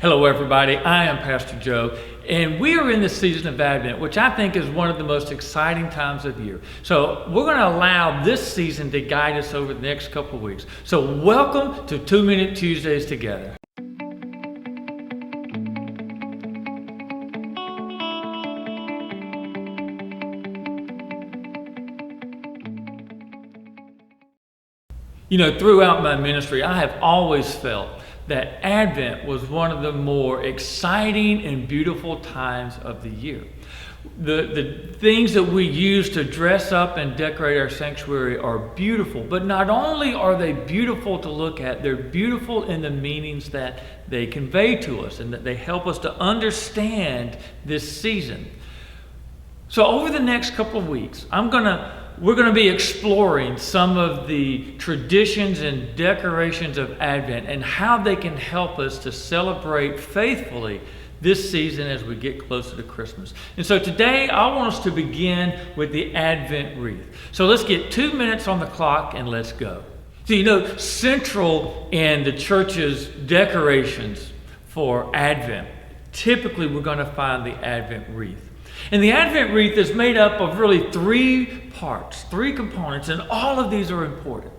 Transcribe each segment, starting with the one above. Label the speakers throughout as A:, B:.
A: Hello everybody, I am Pastor Joe, and we are in the season of Advent, which I think is one of the most exciting times of the year. So we're going to allow this season to guide us over the next couple of weeks. So welcome to 2 Minute Tuesdays together. You know, throughout my ministry, I have always felt that Advent was one of the more exciting and beautiful times of the year. The things that we use to dress up and decorate our sanctuary are beautiful, but not only are they beautiful to look at, they're beautiful in the meanings that they convey to us and that they help us to understand this season. So over the next couple of weeks, we're going to be exploring some of the traditions and decorations of Advent and how they can help us to celebrate faithfully this season as we get closer to Christmas. And so today I want us to begin with the Advent Wreath. So let's get 2 minutes on the clock and let's go. So you know, central in the church's decorations for Advent, typically we're going to find the Advent Wreath. And the Advent Wreath is made up of really three parts, three components, and all of these are important.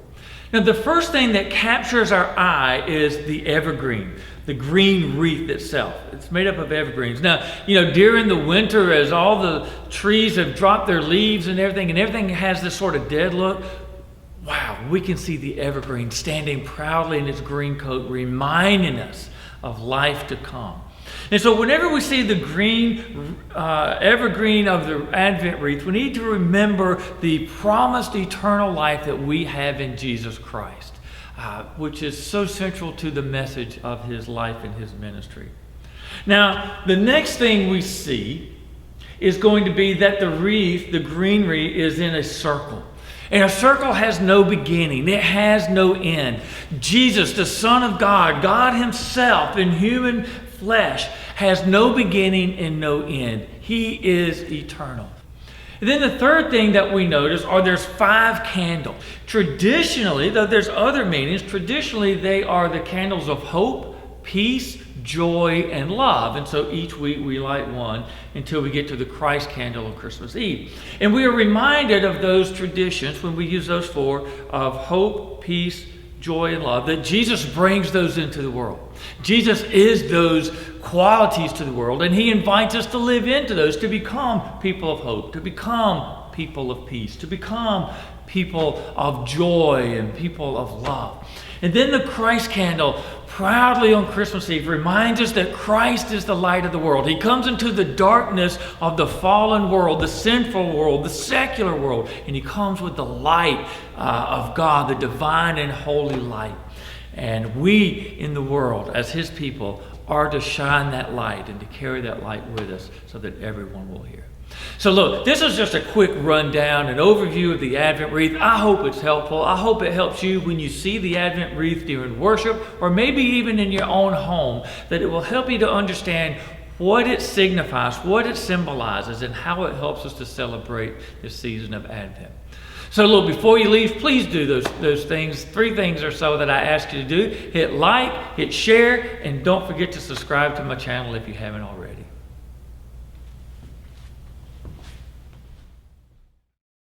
A: Now, the first thing that captures our eye is the evergreen, the green wreath itself. It's made up of evergreens. Now, you know, during the winter, as all the trees have dropped their leaves and everything has this sort of dead look, wow, we can see the evergreen standing proudly in its green coat, reminding us of life to come. And so whenever we see the green evergreen of the Advent wreath, we need to remember the promised eternal life that we have in Jesus Christ, which is so central to the message of his life and his ministry. Now, the next thing we see is going to be that the wreath, the green wreath, is in a circle. And a circle has no beginning. It has no end. Jesus, the Son of God, God himself in human flesh, has no beginning and no end. He is eternal. And then the third thing that we notice are there's 5 candles. Traditionally, though there's other meanings, traditionally they are the candles of hope, peace, joy, and love. And so each week we light one until we get to the Christ candle on Christmas Eve. And we are reminded of those traditions when we use those 4 of hope, peace, joy, and love, that Jesus brings those into the world. Jesus is those qualities to the world, and he invites us to live into those, to become people of hope, to become people of peace, to become people of joy and people of love. And then the Christ candle proudly on Christmas Eve reminds us that Christ is the light of the world. He comes into the darkness of the fallen world, the sinful world, the secular world, and he comes with the light of God, the divine and holy light. And we in the world, as his people, are to shine that light and to carry that light with us so that everyone will hear. So look, this is just a quick rundown, an overview of the Advent Wreath. I hope it's helpful. I hope it helps you when you see the Advent Wreath during worship, or maybe even in your own home, that it will help you to understand what it signifies, what it symbolizes, and how it helps us to celebrate this season of Advent. So look, before you leave, please do those things, 3 things or so that I asked you to do. Hit like, hit share, and don't forget to subscribe to my channel if you haven't already.